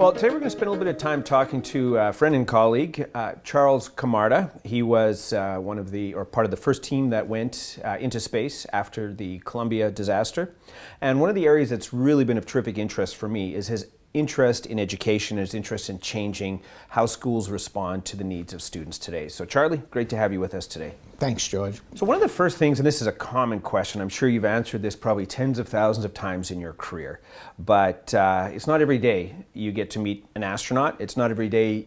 Well, today we're going to spend a little bit of time talking to a friend and colleague, Charles Camarda. He was part of the first team that went into space after the Columbia disaster. And one of the areas that's really been of terrific interest for me is his interest in education, his interest in changing how schools respond to the needs of students today. So Charlie, great to have you with us today. Thanks, George. So one of the first things, and this is a common question, I'm sure you've answered this probably tens of thousands of times in your career, but it's not every day you get to meet an astronaut. It's not every day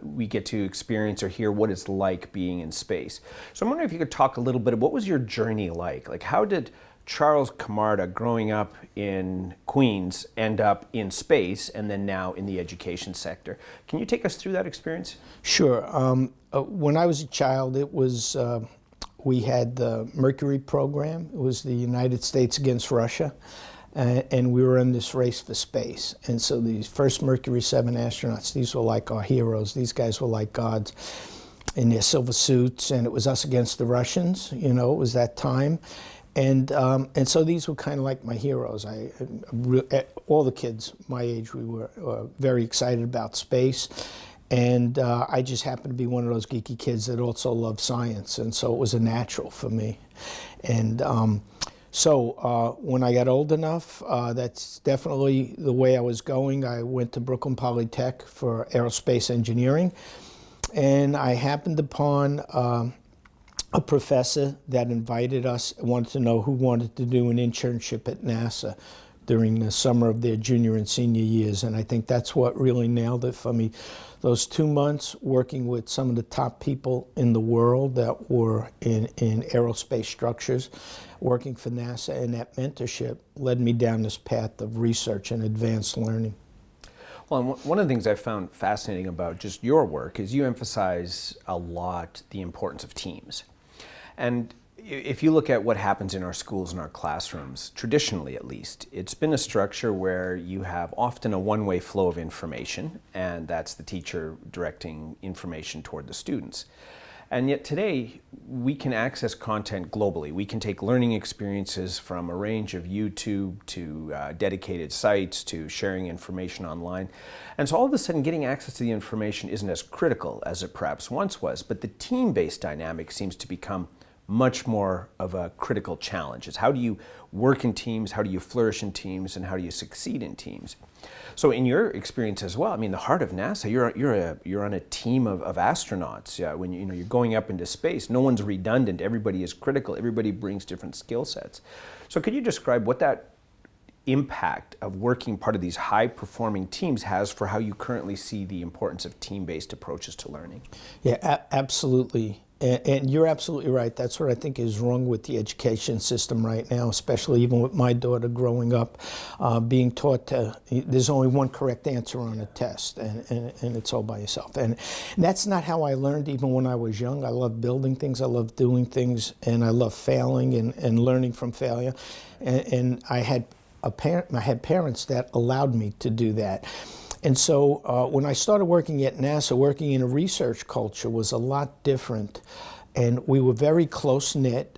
we get to experience or hear what it's like being in space. So I'm wondering if you could talk a little bit about what was your journey like? Like, how did Charles Camarda, growing up in Queens, end up in space and then now in the education sector? Can you take us through that experience? Sure. When I was a child, it was we had the Mercury program. It was the United States against Russia, and we were in this race for space. And so these first Mercury 7 astronauts, these were like our heroes. These guys were like gods in their silver suits, and it was us against the Russians. You know, it was that time. And so these were kind of like my heroes. All the kids my age, we were very excited about space. And I just happened to be one of those geeky kids that also loved science. And so it was a natural for me. And so when I got old enough, that's definitely the way I was going. I went to Brooklyn Polytech for aerospace engineering. And I happened upon a professor that invited us, wanted to know who wanted to do an internship at NASA during the summer of their junior and senior years. And I think that's what really nailed it for me. Those 2 months working with some of the top people in the world that were in aerospace structures, working for NASA, and that mentorship led me down this path of research and advanced learning. Well, and one of the things I found fascinating about just your work is you emphasize a lot the importance of teams. And if you look at what happens in our schools and our classrooms, traditionally at least, it's been a structure where you have often a one-way flow of information, and that's the teacher directing information toward the students. And yet today, we can access content globally. We can take learning experiences from a range of YouTube to dedicated sites to sharing information online. And so all of a sudden, getting access to the information isn't as critical as it perhaps once was, but the team-based dynamic seems to become much more of a critical challenge. It's how do you work in teams, how do you flourish in teams, and how do you succeed in teams? So in your experience as well, I mean, the heart of NASA, you're on a team of astronauts. When you're going up into space, no one's redundant, everybody is critical, everybody brings different skill sets. So could you describe what that impact of working part of these high-performing teams has for how you currently see the importance of team-based approaches to learning? Yeah, absolutely. And you're absolutely right. That's what I think is wrong with the education system right now, especially even with my daughter growing up, being taught there's only one correct answer on a test, and it's all by yourself. And that's not how I learned even when I was young. I love building things, I love doing things, and I love failing and learning from failure. And I had parents that allowed me to do that. And so when I started working at NASA, working in a research culture was a lot different. And we were very close-knit.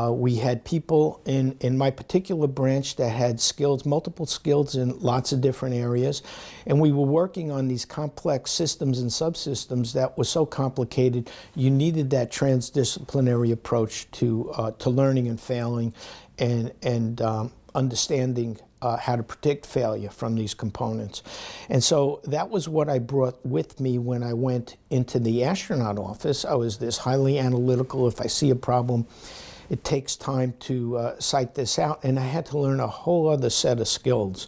We had people in my particular branch that had skills, multiple skills in lots of different areas. And we were working on these complex systems and subsystems that were so complicated, you needed that transdisciplinary approach to learning and failing and understanding how to predict failure from these components. And so that was what I brought with me when I went into the astronaut office. I was this highly analytical. If I see a problem, it takes time to cite this out. And I had to learn a whole other set of skills.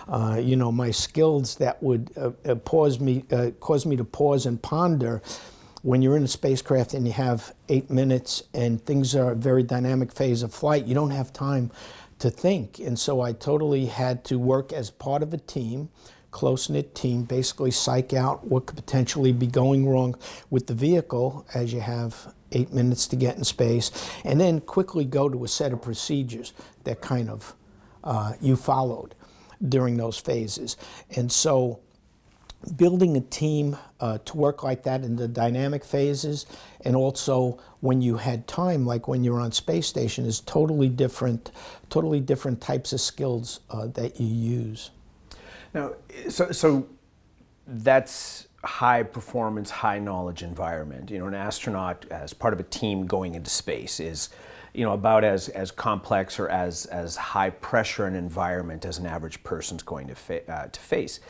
My skills that would cause me to pause and ponder. When you're in a spacecraft and you have 8 minutes and things are a very dynamic phase of flight, you don't have time to think. And so I totally had to work as part of a team, close-knit team, basically psych out what could potentially be going wrong with the vehicle as you have 8 minutes to get in space, and then quickly go to a set of procedures that kind of you followed during those phases. And so building a team to work like that in the dynamic phases, and also when you had time, like when you're on space station, is totally different types of skills that you use. Now, so that's high performance, high knowledge environment. An astronaut as part of a team going into space is, about as complex or as high pressure an environment as an average person's going to face.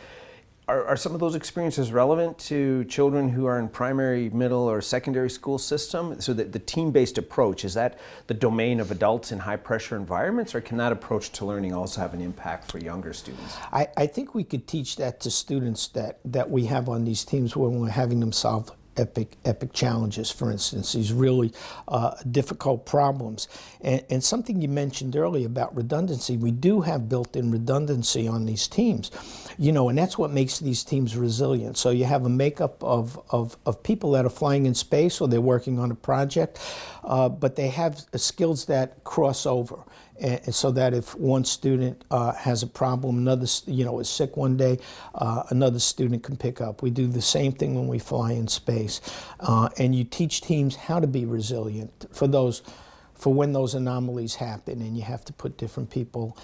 Are some of those experiences relevant to children who are in primary, middle, or secondary school system? So that the team-based approach, is that the domain of adults in high-pressure environments, or can that approach to learning also have an impact for younger students? I think we could teach that to students that we have on these teams when we're having them solve epic challenges, for instance, these really difficult problems. And something you mentioned earlier about redundancy, we do have built-in redundancy on these teams, and that's what makes these teams resilient. So you have a makeup of people that are flying in space or they're working on a project, but they have skills that cross over. And so that if one student has a problem, another, is sick one day, another student can pick up. We do the same thing when we fly in space. And you teach teams how to be resilient for when those anomalies happen and you have to put different people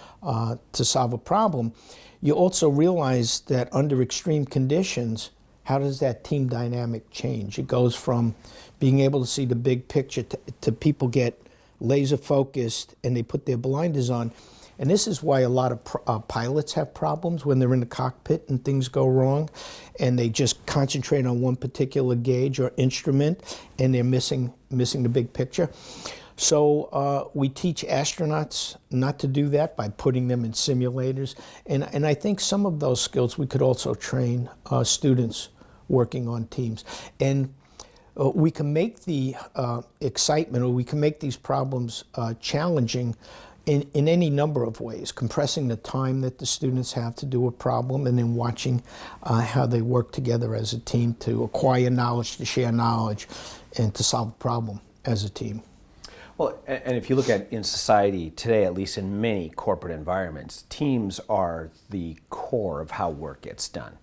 to solve a problem. You also realize that under extreme conditions, how does that team dynamic change? It goes from being able to see the big picture to people get laser focused and they put their blinders on. And this is why a lot of pilots have problems when they're in the cockpit and things go wrong and they just concentrate on one particular gauge or instrument and they're missing the big picture. So we teach astronauts not to do that by putting them in simulators. And I think some of those skills we could also train students working on teams. And we can make the excitement, or we can make these problems challenging in any number of ways, compressing the time that the students have to do a problem and then watching how they work together as a team to acquire knowledge, to share knowledge, and to solve a problem as a team. Well, and if you look at in society today, at least in many corporate environments, teams are the core of how work gets done.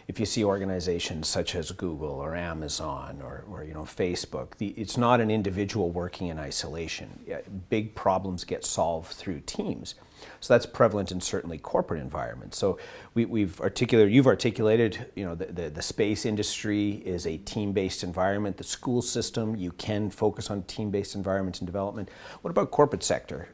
If you see organizations such as Google or Amazon or Facebook, it's not an individual working in isolation. Big problems get solved through teams. So that's prevalent in certainly corporate environments. So you've articulated, the space industry is a team-based environment. The school system, you can focus on team-based environments and development. What about corporate sector?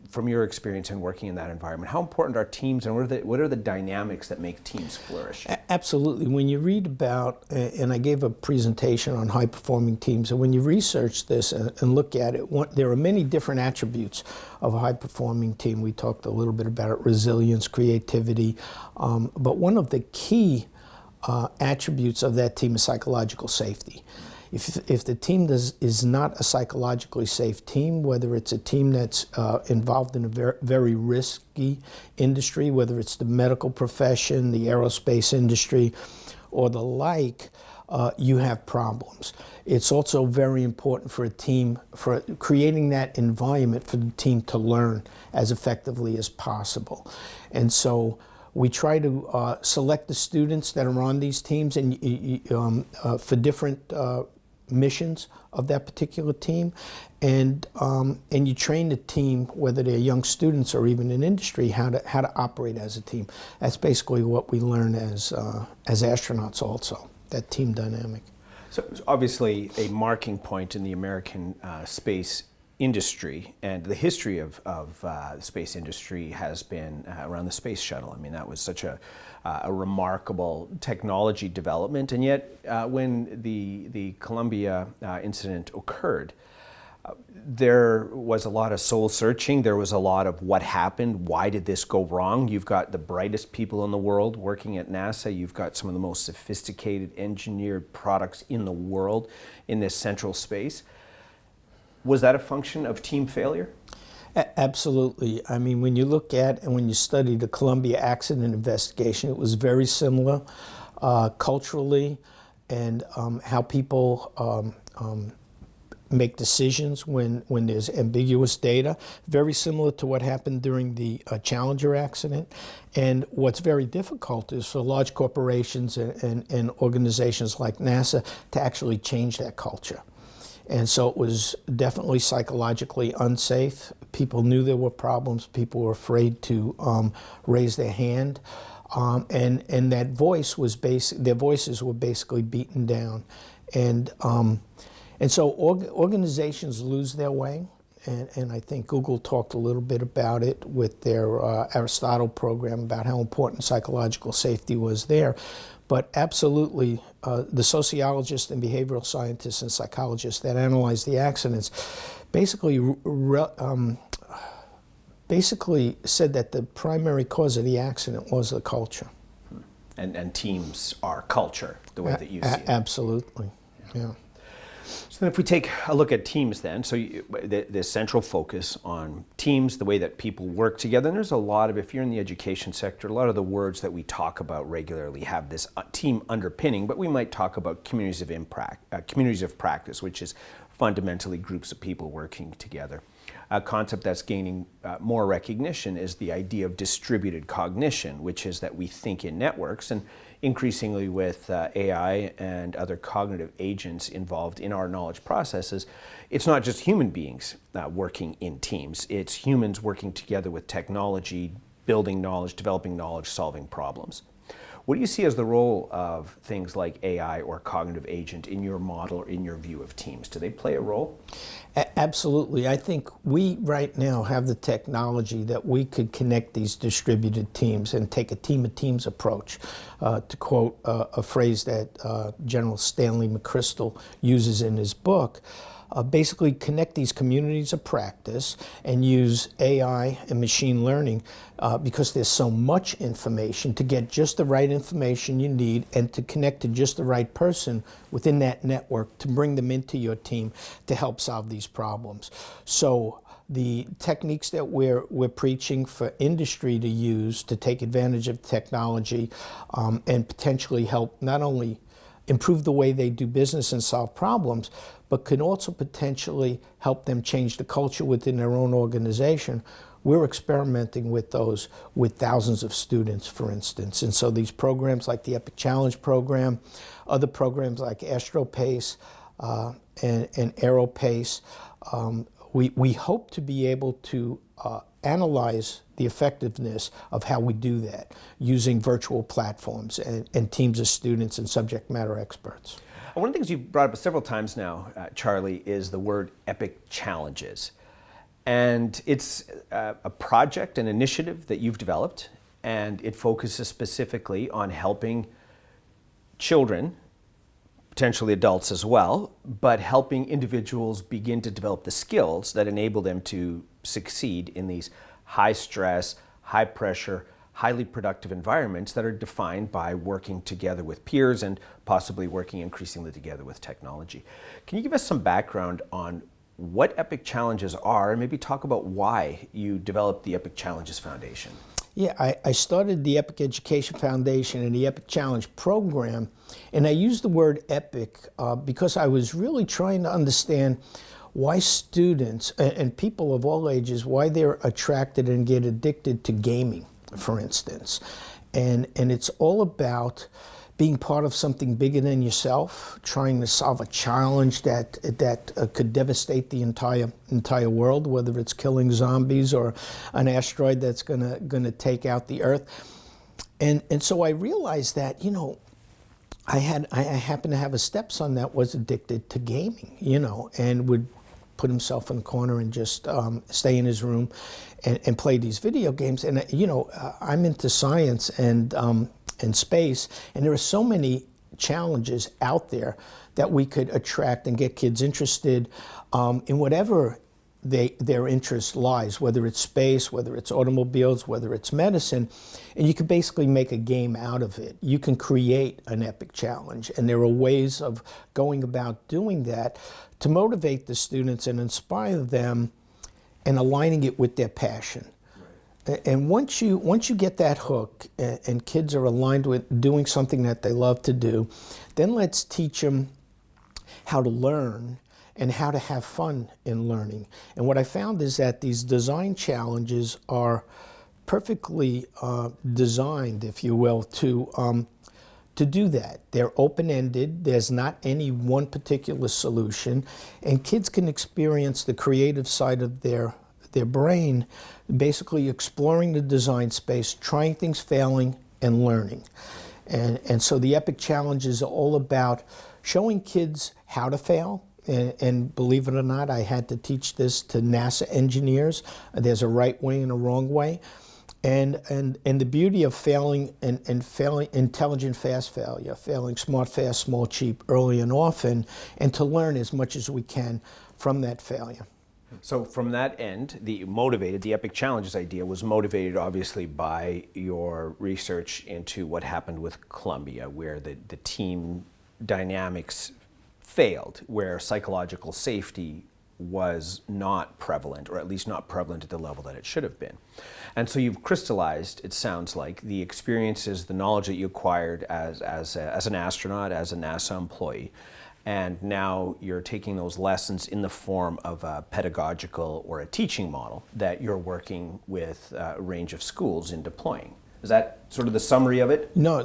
From your experience in working in that environment, how important are teams, and what are the dynamics that make teams flourish? Absolutely. When you read about, and I gave a presentation on high-performing teams, and when you research this and look at it, there are many different attributes of a high-performing team. We talked a little bit about it, resilience, creativity, but one of the key attributes of that team is psychological safety. If the team is not a psychologically safe team, whether it's a team that's involved in a very risky industry, whether it's the medical profession, the aerospace industry, or the like, you have problems. It's also very important for a team, for creating that environment for the team to learn as effectively as possible. And so we try to select the students that are on these teams and for different missions of that particular team, and you train the team, whether they're young students or even in industry, how to operate as a team. That's basically what we learn as astronauts also, that team dynamic. So it's obviously a marking point in the American space industry, and the history of the space industry has been around the space shuttle. I mean, that was such a remarkable technology development, and yet when the Columbia incident occurred, there was a lot of soul searching. There was a lot of what happened, why did this go wrong? You've got the brightest people in the world working at NASA. You've got some of the most sophisticated engineered products in the world in this central space. Was that a function of team failure? Absolutely. I mean, when you look at and when you study the Columbia accident investigation, it was very similar culturally, and how people make decisions when there's ambiguous data. Very similar to what happened during the Challenger accident. And what's very difficult is for large corporations and organizations like NASA to actually change that culture. And so it was definitely psychologically unsafe. People knew there were problems. People were afraid to raise their hand. And that voice was their voices were basically beaten down. And so organizations lose their way. And I think Google talked a little bit about it with their Aristotle program about how important psychological safety was there. But absolutely, the sociologists and behavioral scientists and psychologists that analyzed the accidents basically said that the primary cause of the accident was the culture. And teams are culture, the way that you see it. Absolutely, yeah. So then if we take a look at teams then, so the central focus on teams, the way that people work together, and there's a lot of, if you're in the education sector, a lot of the words that we talk about regularly have this team underpinning, but we might talk about communities of practice, which is fundamentally groups of people working together. A concept that's gaining more recognition is the idea of distributed cognition, which is that we think in networks, and increasingly with AI and other cognitive agents involved in our knowledge processes, it's not just human beings working in teams, it's humans working together with technology, building knowledge, developing knowledge, solving problems. What do you see as the role of things like AI or cognitive agent in your model or in your view of teams? Do they play a role? Absolutely. I think we right now have the technology that we could connect these distributed teams and take a team of teams approach. To quote a phrase that General Stanley McChrystal uses in his book, basically connect these communities of practice and use AI and machine learning because there's so much information to get just the right information you need and to connect to just the right person within that network to bring them into your team to help solve these problems. So the techniques that we're preaching for industry to use to take advantage of technology and potentially help not only improve the way they do business and solve problems, but could also potentially help them change the culture within their own organization. We're experimenting with those with thousands of students, for instance. And so these programs like the Epic Challenge program, other programs like AstroPace and AeroPace, we hope to be able to analyze the effectiveness of how we do that using virtual platforms and teams of students and subject matter experts. One of the things you've brought up several times now, Charlie, is the word Epic Challenges. And it's a project, an initiative that you've developed, and it focuses specifically on helping children, potentially adults as well, but helping individuals begin to develop the skills that enable them to succeed in these high stress, high pressure, highly productive environments that are defined by working together with peers and possibly working increasingly together with technology. Can you give us some background on what Epic Challenges are and maybe talk about why you developed the Epic Challenges Foundation? Yeah, I started the Epic Education Foundation and the Epic Challenge program, and I used the word epic because I was really trying to understand why students and people of all ages, why they're attracted and get addicted to gaming, for instance. And it's all about being part of something bigger than yourself, trying to solve a challenge that could devastate the entire world, whether it's killing zombies or an asteroid that's gonna take out the Earth. And so I realized that, you know, I happened to have a stepson that was addicted to gaming, you know, and would put himself in the corner and just stay in his room and play these video games. And you know, I'm into science and space, and there are so many challenges out there that we could attract and get kids interested in whatever their interest lies, whether it's space, whether it's automobiles, whether it's medicine, and you can basically make a game out of it. You can create an epic challenge, and there are ways of going about doing that to motivate the students and inspire them and aligning it with their passion. And once you get that hook and kids are aligned with doing something that they love to do, then let's teach them how to learn and how to have fun in learning. And what I found is that these design challenges are perfectly designed, if you will, to do that. They're open-ended. There's not any one particular solution, and kids can experience the creative side of their brain, basically exploring the design space, trying things, failing, and learning. And so the EPIC Challenge is all about showing kids how to fail. And believe it or not, I had to teach this to NASA engineers. There's a right way and a wrong way. And the beauty of failing and failing intelligent, fast failure, failing smart, fast, small, cheap, early and often, and to learn as much as we can from that failure. So from that end, the EPIC Challenges idea was motivated obviously by your research into what happened with Columbia, where the team dynamics failed, where psychological safety was not prevalent, or at least not prevalent at the level that it should have been. And so you've crystallized, it sounds like, the experiences, the knowledge that you acquired as an astronaut, as a NASA employee, and now you're taking those lessons in the form of a pedagogical or a teaching model that you're working with a range of schools in deploying. Is that sort of the summary of it? No,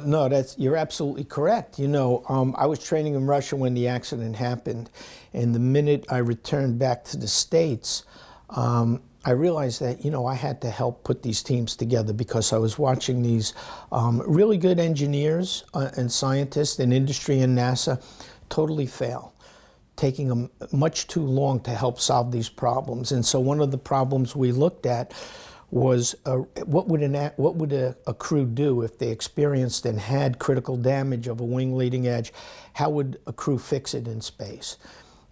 you're absolutely correct. You know, I was training in Russia when the accident happened, and the minute I returned back to the States, I realized that, you know, I had to help put these teams together because I was watching these really good engineers and scientists in industry and NASA totally fail, taking them much too long to help solve these problems. And so one of the problems we looked at was what would a crew do if they experienced and had critical damage of a wing leading edge? How would a crew fix it in space?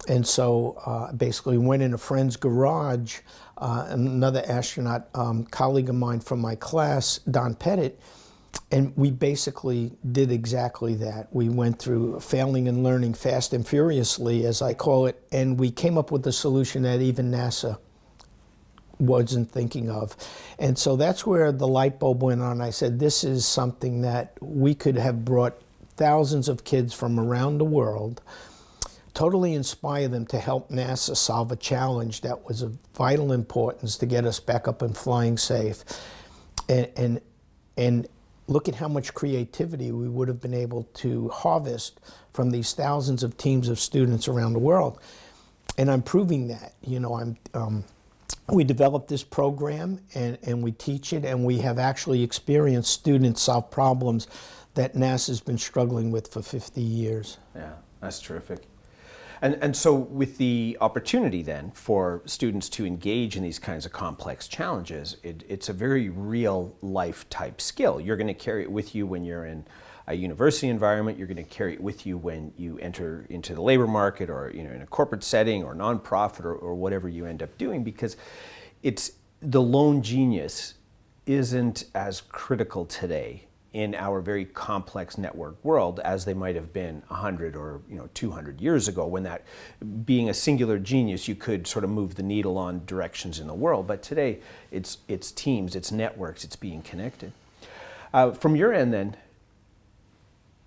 And so basically went in a friend's garage, another astronaut colleague of mine from my class, Don Pettit, and we basically did exactly that. We went through failing and learning fast and furiously, as I call it, and we came up with a solution that even NASA wasn't thinking of. And so that's where the light bulb went on. I said, this is something that we could have brought thousands of kids from around the world, totally inspire them to help NASA solve a challenge that was of vital importance to get us back up and flying safe. And look at how much creativity we would have been able to harvest from these thousands of teams of students around the world. And I'm proving that. You know, we developed this program and we teach it, and we have actually experienced students solve problems that NASA's been struggling with for 50 years. Yeah, that's terrific. And so with the opportunity then for students to engage in these kinds of complex challenges, it's a very real life type skill. You're going to carry it with you when you're in a university environment. You're going to carry it with you when you enter into the labor market, or in a corporate setting or nonprofit, or whatever you end up doing, because it's the lone genius isn't as critical today in our very complex network world as they might have been 100 or 200 years ago, when that being a singular genius, you could sort of move the needle on directions in the world. But today it's teams, it's networks, it's being connected. From your end then,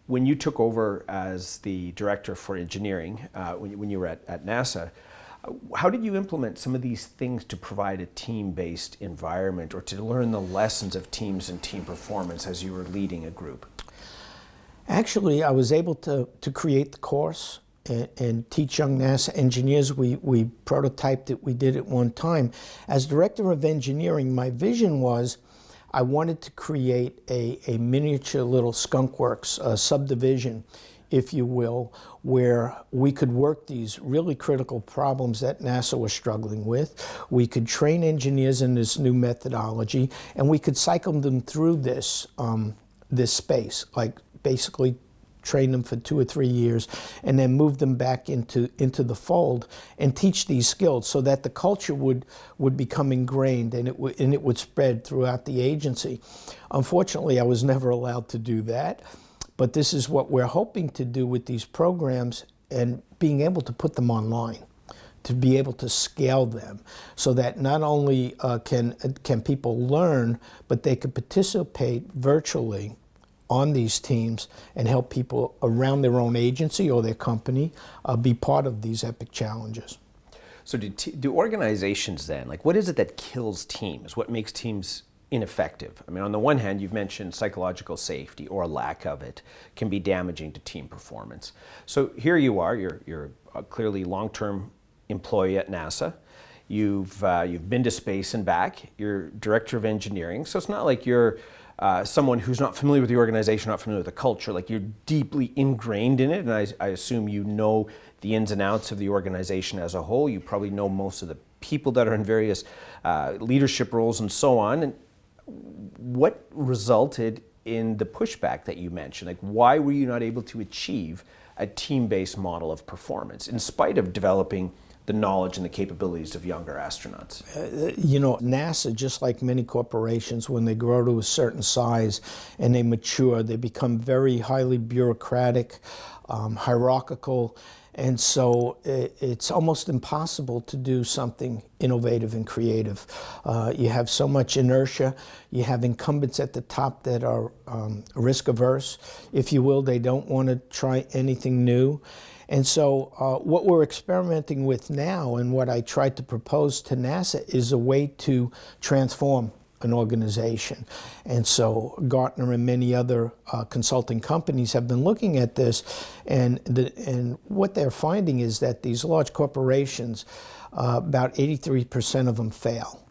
when you took over as the director for engineering, when you were at NASA, how did you implement some of these things to provide a team-based environment, or to learn the lessons of teams and team performance as you were leading a group? Actually, I was able to create the course and teach young NASA engineers. We prototyped it, we did it one time. As director of engineering, my vision was I wanted to create a miniature little skunkworks, a subdivision, if you will, where we could work these really critical problems that NASA was struggling with. We could train engineers in this new methodology, and we could cycle them through this space, like basically train them for 2 or 3 years, and then move them back into the fold and teach these skills so that the culture would become ingrained, and it would spread throughout the agency. Unfortunately, I was never allowed to do that. But this is what we're hoping to do with these programs, and being able to put them online, to be able to scale them so that not only can people learn, but they can participate virtually on these teams and help people around their own agency or their company be part of these EPIC challenges. So do organizations then, like, what is it that kills teams? What makes teams ineffective? I mean, on the one hand, you've mentioned psychological safety, or a lack of it can be damaging to team performance. So here you are, you're a clearly long-term employee at NASA. You've been to space and back. You're director of engineering, so it's not like you're someone who's not familiar with the organization, not familiar with the culture, like you're deeply ingrained in it, and I assume you know the ins and outs of the organization as a whole. You probably know most of the people that are in various leadership roles and so on. And what resulted in the pushback that you mentioned? Like, why were you not able to achieve a team-based model of performance in spite of developing the knowledge and the capabilities of younger astronauts? You know, NASA, just like many corporations, when they grow to a certain size and they mature, they become very highly bureaucratic, hierarchical, and so it's almost impossible to do something innovative and creative. You have so much inertia. You have incumbents at the top that are risk averse, if you will. They don't want to try anything new. And so what we're experimenting with now, and what I tried to propose to NASA, is a way to transform an organization. And so Gartner and many other consulting companies have been looking at this, and what they're finding is that these large corporations, about 83% of them fail.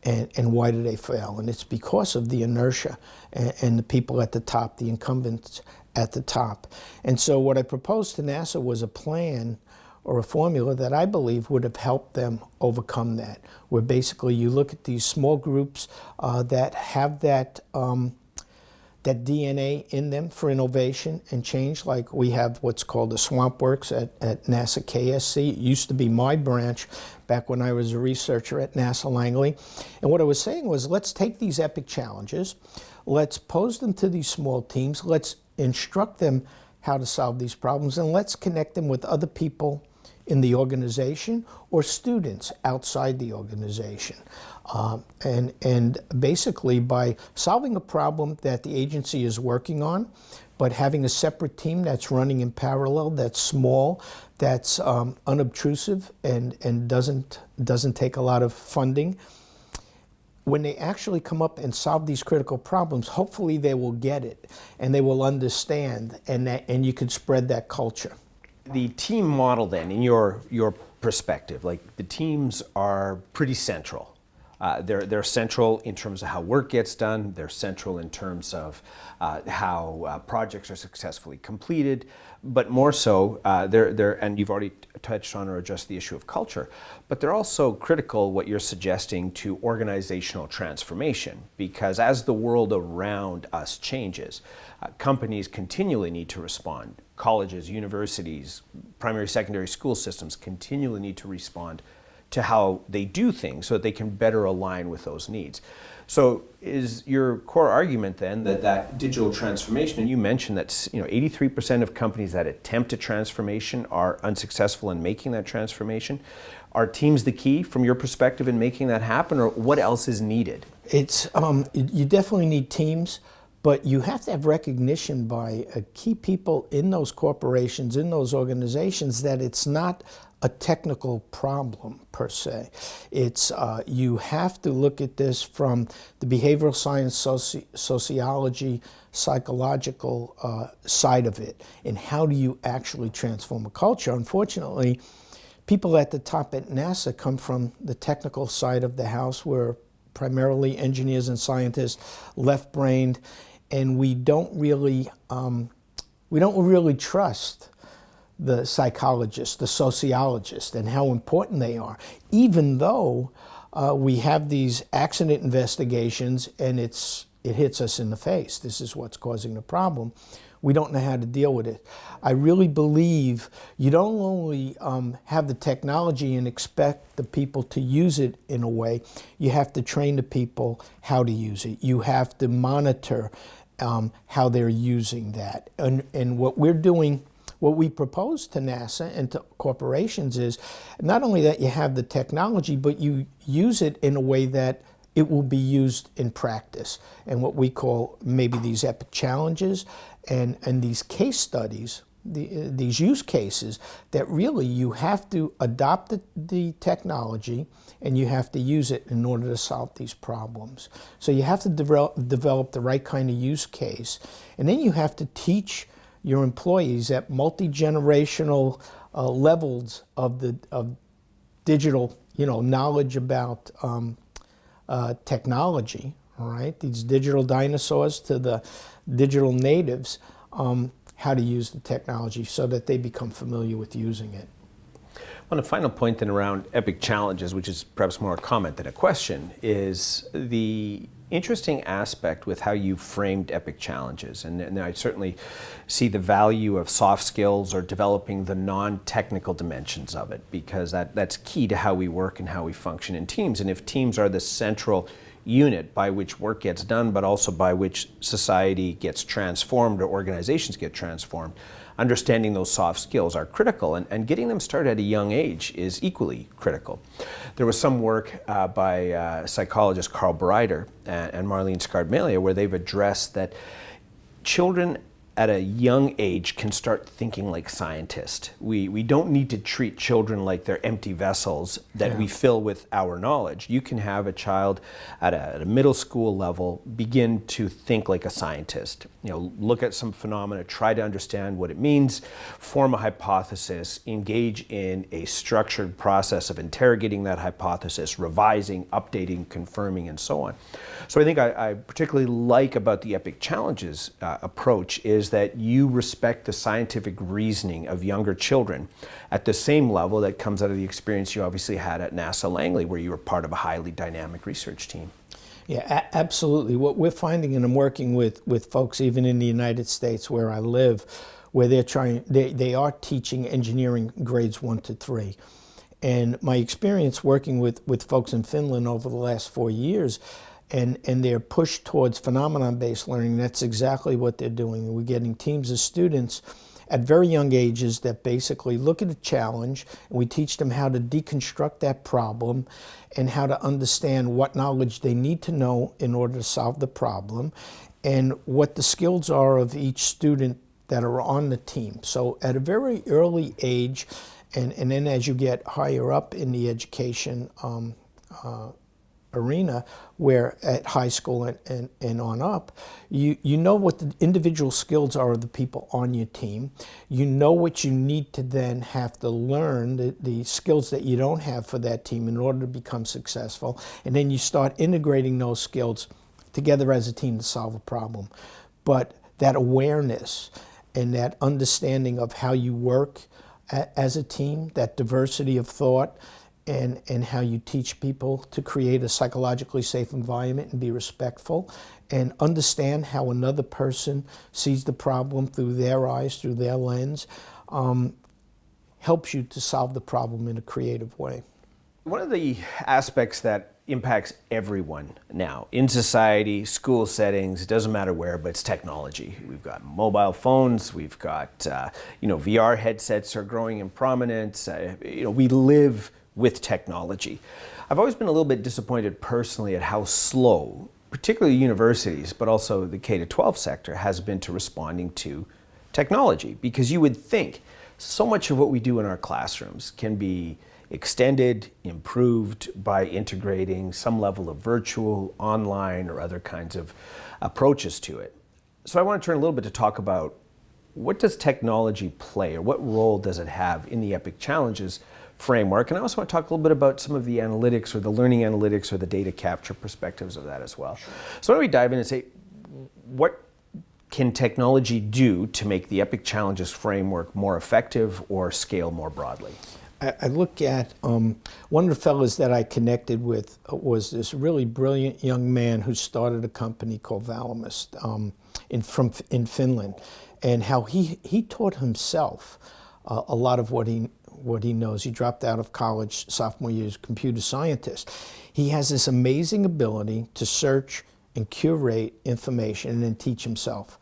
And why do they fail? And it's because of the inertia and the people at the top, the incumbents at the top. And so what I proposed to NASA was a plan or a formula that I believe would have helped them overcome that, where basically you look at these small groups that have that DNA in them for innovation and change. Like we have what's called the Swamp Works at NASA KSC. It used to be my branch back when I was a researcher at NASA Langley. And what I was saying was, let's take these epic challenges, let's pose them to these small teams, let's instruct them how to solve these problems, and let's connect them with other people in the organization or students outside the organization. And basically, by solving a problem that the agency is working on, but having a separate team that's running in parallel, that's small, that's unobtrusive, and doesn't take a lot of funding, when they actually come up and solve these critical problems, hopefully they will get it and they will understand, and you can spread that culture. The team model then, in your perspective, like the teams are pretty central. They're central in terms of how work gets done. They're central in terms of how projects are successfully completed. But more so, and you've already touched on or addressed the issue of culture, but they're also critical, what you're suggesting, to organizational transformation. Because as the world around us changes, companies continually need to respond. Colleges, universities, primary, secondary school systems continually need to respond to how they do things so that they can better align with those needs. So is your core argument then that digital transformation, and you mentioned that 83% of companies that attempt a transformation are unsuccessful in making that transformation. Are teams the key from your perspective in making that happen, or what else is needed? It's you definitely need teams, but you have to have recognition by key people in those corporations, in those organizations, that it's not a technical problem per se. It's you have to look at this from the behavioral science, sociology, psychological side of it, and how do you actually transform a culture. Unfortunately, people at the top at NASA come from the technical side of the house. We're primarily engineers and scientists, left-brained, and we don't really trust the psychologists, the sociologists, and how important they are, even though we have these accident investigations and it hits us in the face. This is what's causing the problem. We don't know how to deal with it. I really believe you don't only have the technology and expect the people to use it in a way. You have to train the people how to use it. You have to monitor how they're using that. And what we're doing, what we propose to NASA and to corporations is not only that you have the technology, but you use it in a way that it will be used in practice. And what we call maybe these epic challenges and these case studies, these use cases, that really you have to adopt the technology and you have to use it in order to solve these problems. So you have to develop the right kind of use case. And then you have to teach your employees at multi-generational levels of digital, knowledge about technology, all right, these digital dinosaurs to the digital natives, how to use the technology so that they become familiar with using it. On a final point then around epic challenges, which is perhaps more a comment than a question, is the interesting aspect with how you framed epic challenges. And I certainly see the value of soft skills or developing the non-technical dimensions of it, because that's key to how we work and how we function in teams. And if teams are the central unit by which work gets done, but also by which society gets transformed or organizations get transformed, understanding those soft skills are critical, and getting them started at a young age is equally critical. There was some work by psychologist Carl Breider and Marlene Scardmalia where they've addressed that children at a young age can start thinking like scientists. We don't need to treat children like they're empty vessels that we fill with our knowledge. You can have a child at a middle school level begin to think like a scientist. You know, look at some phenomena, try to understand what it means, form a hypothesis, engage in a structured process of interrogating that hypothesis, revising, updating, confirming, and so on. So I think I particularly like about the epic challenges approach is that you respect the scientific reasoning of younger children at the same level that comes out of the experience you obviously had at NASA Langley, where you were part of a highly dynamic research team. Yeah, absolutely. What we're finding, and I'm working with folks even in the United States where I live, where they are teaching engineering grades 1 to 3. And my experience working with folks in Finland over the last 4 years, and their push towards phenomenon-based learning, that's exactly what they're doing. We're getting teams of students at very young ages that basically look at a challenge, and we teach them how to deconstruct that problem and how to understand what knowledge they need to know in order to solve the problem, and what the skills are of each student that are on the team. So at a very early age, and then as you get higher up in the education arena, where at high school and on up, you know what the individual skills are of the people on your team. You know what you need to then have to learn, the skills that you don't have for that team in order to become successful. And then you start integrating those skills together as a team to solve a problem. But that awareness and that understanding of how you work as a team, that diversity of thought, and how you teach people to create a psychologically safe environment and be respectful and understand how another person sees the problem through their eyes, through their lens, helps you to solve the problem in a creative way. One of the aspects that impacts everyone now in society, school settings, it doesn't matter where, but it's technology. We've got mobile phones, we've got VR headsets are growing in prominence. We live with technology. I've always been a little bit disappointed personally at how slow, particularly universities, but also the K-12 sector has been to responding to technology, because you would think so much of what we do in our classrooms can be extended, improved by integrating some level of virtual, online, or other kinds of approaches to it. So I want to turn a little bit to talk about what does technology play, or what role does it have in the epic challenges framework? And I also want to talk a little bit about some of the analytics or the learning analytics or the data capture perspectives of that as well. So why don't we dive in and say, what can technology do to make the epic challenges framework more effective or scale more broadly? I look at, one of the fellows that I connected with was this really brilliant young man who started a company called Valamis in Finland, and how he taught himself a lot of what he knows. He dropped out of college sophomore year as a computer scientist. He has this amazing ability to search and curate information and then teach himself.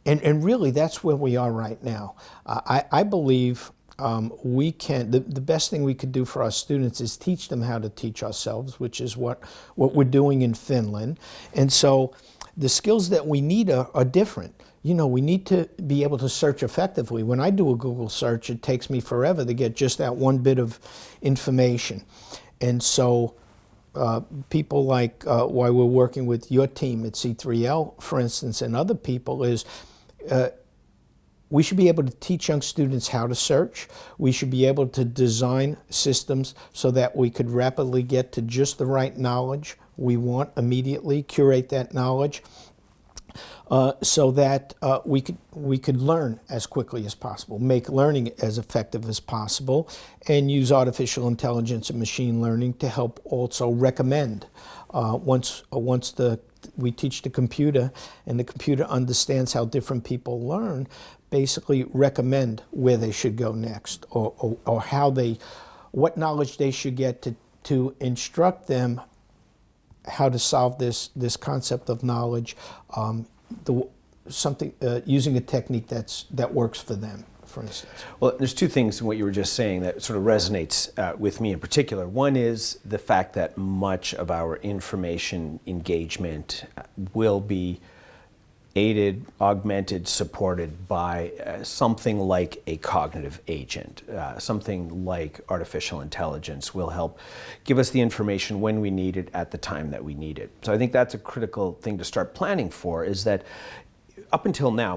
And really, that's where we are right now. I believe we can, the best thing we could do for our students is teach them how to teach ourselves, which is what we're doing in Finland. And so the skills that we need are different. We need to be able to search effectively. When I do a Google search, it takes me forever to get just that one bit of information. And so people like why we're working with your team at C3L, for instance, and other people is we should be able to teach young students how to search. We should be able to design systems so that we could rapidly get to just the right knowledge we want immediately, curate that knowledge, so that we could learn as quickly as possible, make learning as effective as possible, and use artificial intelligence and machine learning to help also recommend. Once we teach the computer, and the computer understands how different people learn, basically recommend where they should go next, or what knowledge they should get to instruct them how to solve this concept of knowledge, using a technique that works for them, for instance. Well, there's two things in what you were just saying that sort of resonates with me in particular. One is the fact that much of our information engagement will be aided, augmented, supported by something like a cognitive agent. Something like artificial intelligence will help give us the information when we need it at the time that we need it. So I think that's a critical thing to start planning for, is that up until now,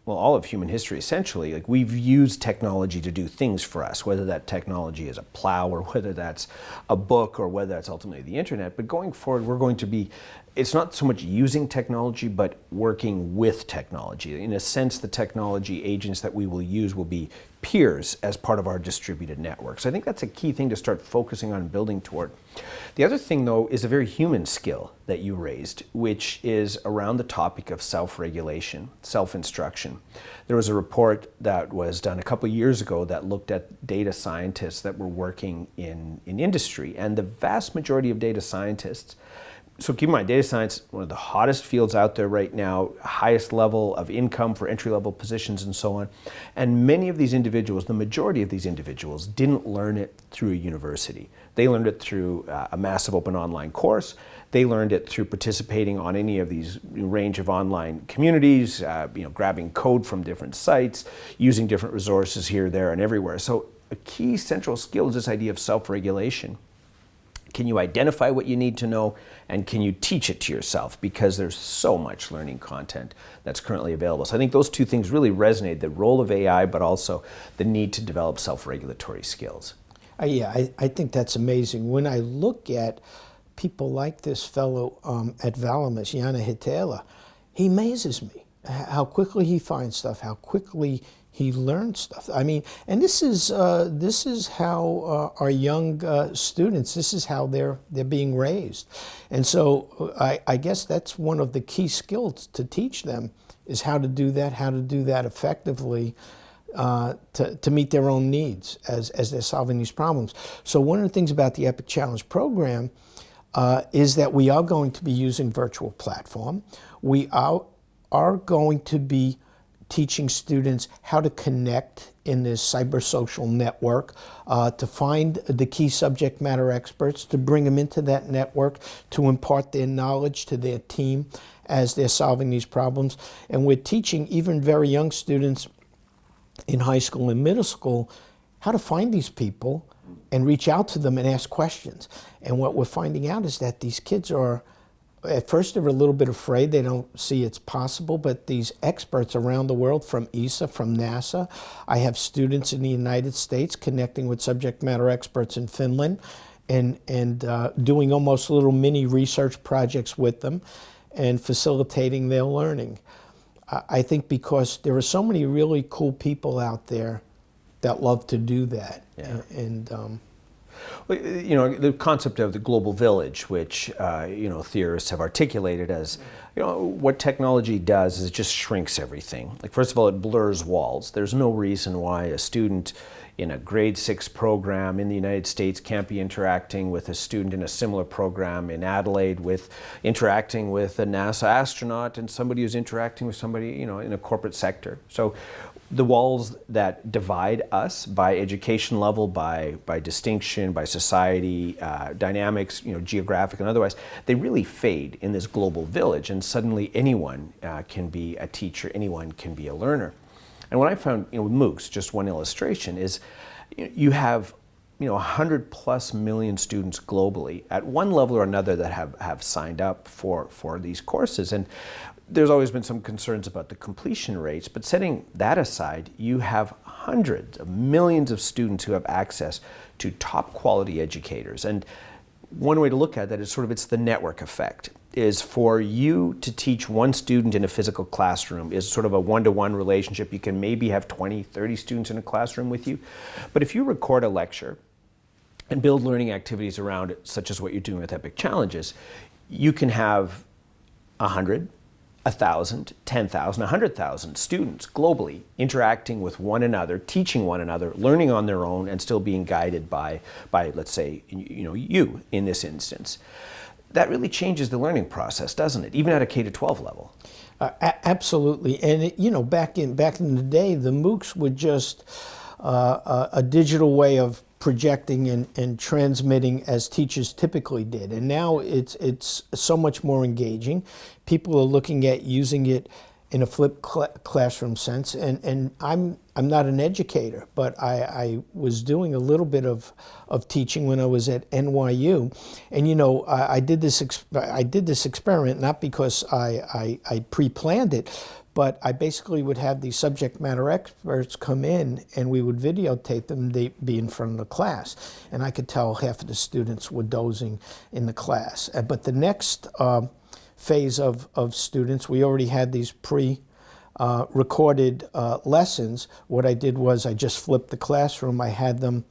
all of human history essentially, like, we've used technology to do things for us, whether that technology is a plow or whether that's a book or whether that's ultimately the internet. But going forward, we're going to be, it's not so much using technology, but working with technology. In a sense, the technology agents that we will use will be peers as part of our distributed network. So I think that's a key thing to start focusing on and building toward. The other thing, though, is a very human skill that you raised, which is around the topic of self-regulation, self-instruction. There was a report that was done a couple of years ago that looked at data scientists that were working in industry, and the vast majority of data scientists, so keep in mind, data science, one of the hottest fields out there right now, highest level of income for entry-level positions and so on. And many of these individuals, the majority of these individuals, didn't learn it through a university. They learned it through a massive open online course. They learned it through participating on any of these range of online communities, grabbing code from different sites, using different resources here, there, and everywhere. So a key central skill is this idea of self-regulation. Can you identify what you need to know, and can you teach it to yourself? Because there's so much learning content that's currently available. So I think those two things really resonate, the role of AI, but also the need to develop self-regulatory skills. I think that's amazing. When I look at people like this fellow at Valamis, Yana Hitela, he amazes me. How quickly he finds stuff, how quickly he learns stuff. I mean, and this is how our young students, this is how they're being raised. And so I guess that's one of the key skills to teach them, is how to do that effectively, to meet their own needs as they're solving these problems. So one of the things about the Epic Challenge program is that we are going to be using virtual platform. We are going to be teaching students how to connect in this cyber-social network, to find the key subject matter experts, to bring them into that network, to impart their knowledge to their team as they're solving these problems. And we're teaching even very young students in high school and middle school how to find these people and reach out to them and ask questions. And what we're finding out is that these kids are, at first they're a little bit afraid, they don't see it's possible, but these experts around the world, from ESA, from NASA, I have students in the United States connecting with subject matter experts in Finland, and doing almost little mini research projects with them and facilitating their learning. I think because there are so many really cool people out there that love to do that. Yeah. Well, the concept of the global village, which theorists have articulated as, what technology does is it just shrinks everything. Like, first of all, it blurs walls. There's no reason why a student in a grade 6 program in the United States can't be interacting with a student in a similar program in Adelaide, with interacting with a NASA astronaut and somebody who's interacting with somebody, in a corporate sector. So the walls that divide us by education level, by distinction, by society, dynamics, geographic and otherwise, they really fade in this global village, and suddenly anyone can be a teacher, anyone can be a learner. And what I found, with MOOCs, just one illustration, is you have 100+ million students globally at one level or another that have signed up for these courses. And there's always been some concerns about the completion rates, but setting that aside, you have hundreds of millions of students who have access to top quality educators. And one way to look at that is it's the network effect. Is for you to teach one student in a physical classroom is sort of a one-to-one relationship. You can maybe have 20, 30 students in a classroom with you. But if you record a lecture and build learning activities around it, such as what you're doing with Epic Challenges, you can have 100, 1,000, 10,000, 100,000 students globally interacting with one another, teaching one another, learning on their own, and still being guided by let's say, you in this instance. That really changes the learning process, doesn't it? Even at a K-12 level. Absolutely, and back in the day, the MOOCs were just a digital way of projecting and transmitting as teachers typically did, and now it's so much more engaging. People are looking at using it in a flipped classroom sense, and I'm not an educator, but I was doing a little bit of teaching when I was at NYU, and I did this experiment not because I pre-planned it, but I basically would have these subject matter experts come in and we would videotape them. They'd be in front of the class, and I could tell half of the students were dozing in the class. But the next phase of students, we already had these recorded lessons. What I did was I just flipped the classroom. I had them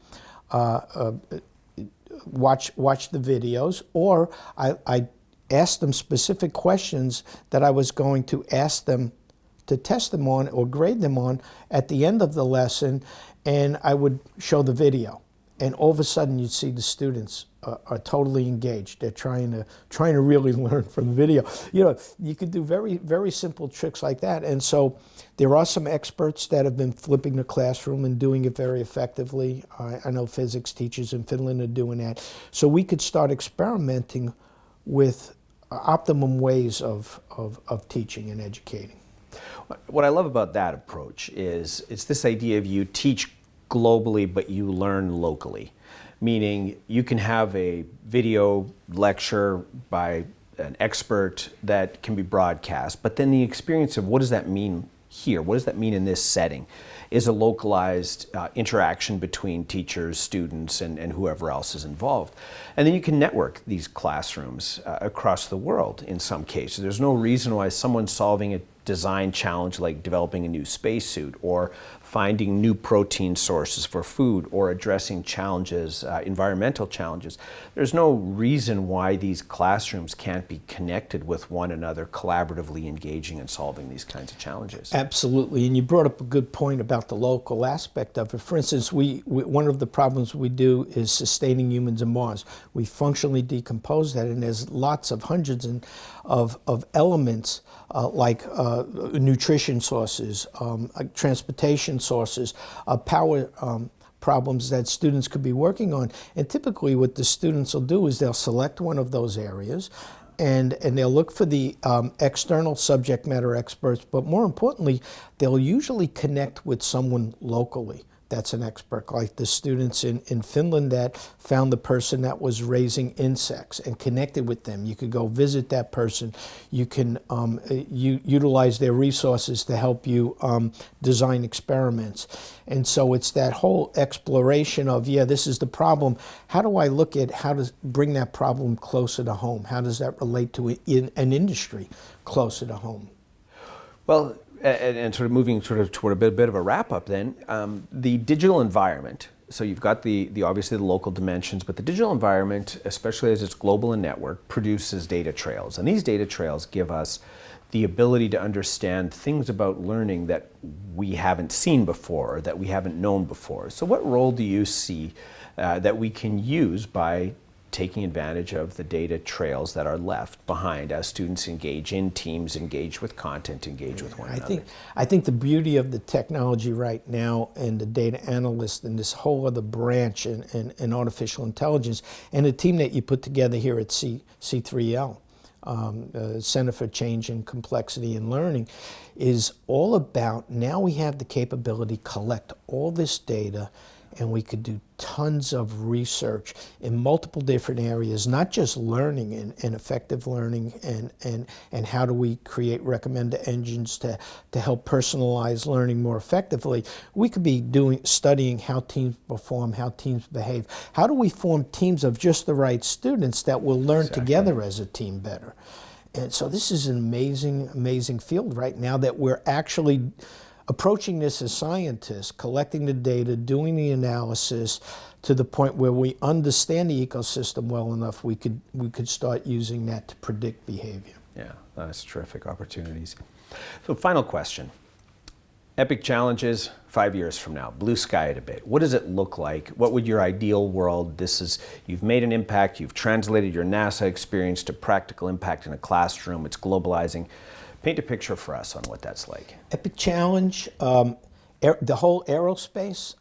watch the videos, or I asked them specific questions that I was going to ask them to test them on or grade them on at the end of the lesson, and I would show the video. And all of a sudden you'd see the students are totally engaged. They're trying to really learn from the video. You could do very, very simple tricks like that. And so there are some experts that have been flipping the classroom and doing it very effectively. I know physics teachers in Finland are doing that. So we could start experimenting with optimum ways of teaching and educating. What I love about that approach is it's this idea of you teach globally, but you learn locally. Meaning you can have a video lecture by an expert that can be broadcast, but then the experience of what does that mean here? What does that mean in this setting? Is a localized interaction between teachers, students, and whoever else is involved. And then you can network these classrooms across the world in some cases. There's no reason why someone solving a design challenge like developing a new spacesuit or finding new protein sources for food or addressing challenges, environmental challenges. There's no reason why these classrooms can't be connected with one another, collaboratively engaging and solving these kinds of challenges. Absolutely, and you brought up a good point about the local aspect of it. For instance, one of the problems we do is sustaining humans on Mars. We functionally decompose that, and there's hundreds of elements like nutrition sources, transportation sources, power problems that students could be working on. And typically what the students will do is they'll select one of those areas and they'll look for the external subject matter experts, but more importantly, they'll usually connect with someone locally that's an expert, like the students in Finland that found the person that was raising insects and connected with them. You could go visit that person. You can utilize their resources to help you design experiments. And so it's that whole exploration of, this is the problem. How do I look at how to bring that problem closer to home? How does that relate to an industry closer to home? Well, and sort of moving toward a bit of a wrap up then, the digital environment, so you've got the obviously the local dimensions, but the digital environment, especially as it's global and network, produces data trails. And these data trails give us the ability to understand things about learning that we haven't seen before, or that we haven't known before. So what role do you see that we can use by taking advantage of the data trails that are left behind as students engage in teams, engage with content, engage with one another? I think the beauty of the technology right now and the data analyst and this whole other branch in artificial intelligence and the team that you put together here at C3L, Center for Change and Complexity in Learning, is all about now we have the capability to collect all this data and we could do tons of research in multiple different areas, not just learning and effective learning and how do we create recommender engines to help personalize learning more effectively. We could be studying how teams perform, how teams behave. How do we form teams of just the right students that will learn together as a team better? And so this is an amazing, amazing field right now that we're actually approaching this as scientists, collecting the data, doing the analysis to the point where we understand the ecosystem well enough, we could start using that to predict behavior. Yeah, that's terrific opportunities. So final question. Epic challenges 5 years from now, blue sky it a bit. What does it look like? What would your ideal world, you've made an impact, you've translated your NASA experience to practical impact in a classroom, it's globalizing. Paint a picture for us on what that's like. Epic challenge, the whole aerospace,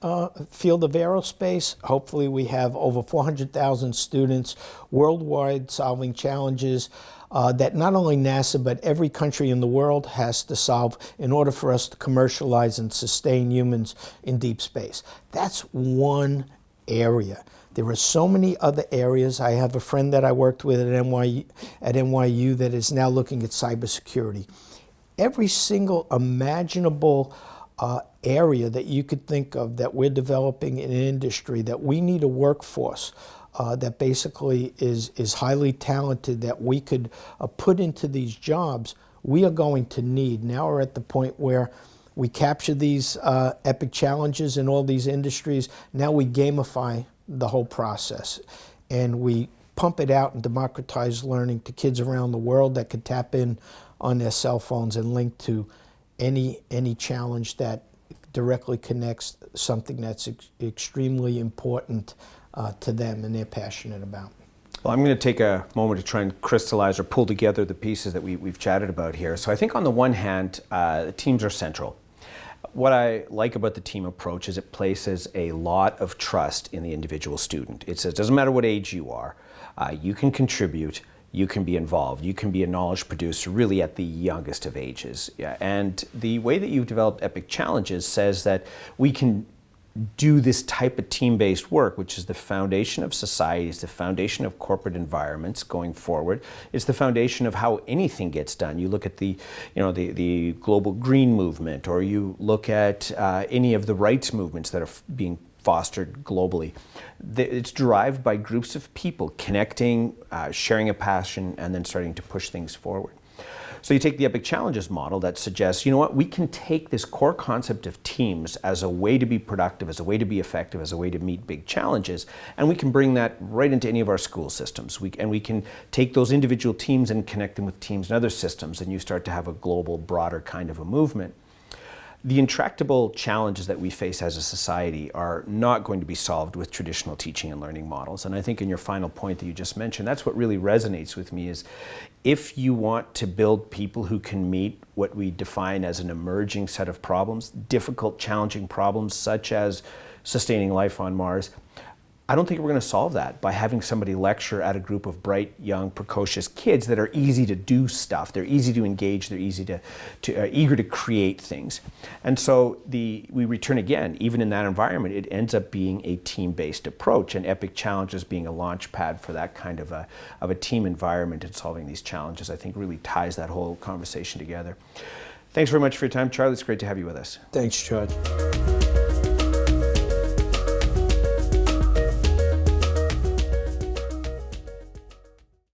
field of aerospace. Hopefully we have over 400,000 students worldwide solving challenges that not only NASA but every country in the world has to solve in order for us to commercialize and sustain humans in deep space. That's one area. There are so many other areas. I have a friend that I worked with at NYU that is now looking at cybersecurity. Every single imaginable area that you could think of that we're developing in an industry, that we need a workforce that basically is highly talented, that we could put into these jobs, we are going to need. Now we're at the point where we capture these epic challenges in all these industries. Now we gamify the whole process, and we pump it out and democratize learning to kids around the world that could tap in on their cell phones and link to any challenge that directly connects something that's extremely important to them and they're passionate about. Well, I'm going to take a moment to try and crystallize or pull together the pieces that we've chatted about here. So I think on the one hand, the teams are central. What I like about the team approach is it places a lot of trust in the individual student. It says, doesn't matter what age you are, you can contribute, you can be involved, you can be a knowledge producer really at the youngest of ages. Yeah. And the way that you've developed Epic Challenges says that we can do this type of team-based work, which is the foundation of society, it's the foundation of corporate environments going forward. It's the foundation of how anything gets done. You look at the global green movement, or you look at any of the rights movements that are being fostered globally. It's derived by groups of people connecting, sharing a passion, and then starting to push things forward. So you take the Epic Challenges model that suggests, you know what, we can take this core concept of teams as a way to be productive, as a way to be effective, as a way to meet big challenges, and we can bring that right into any of our school systems. We can take those individual teams and connect them with teams in other systems, and you start to have a global, broader kind of a movement. The intractable challenges that we face as a society are not going to be solved with traditional teaching and learning models. And I think in your final point that you just mentioned, that's what really resonates with me is if you want to build people who can meet what we define as an emerging set of problems, difficult, challenging problems such as sustaining life on Mars, I don't think we're going to solve that by having somebody lecture at a group of bright, young, precocious kids that are easy to do stuff. They're easy to engage. They're eager to create things. And so we return again, even in that environment, it ends up being a team-based approach, and Epic Challenges being a launch pad for that kind of a team environment and solving these challenges, I think really ties that whole conversation together. Thanks very much for your time, Charlie. It's great to have you with us. Thanks, George.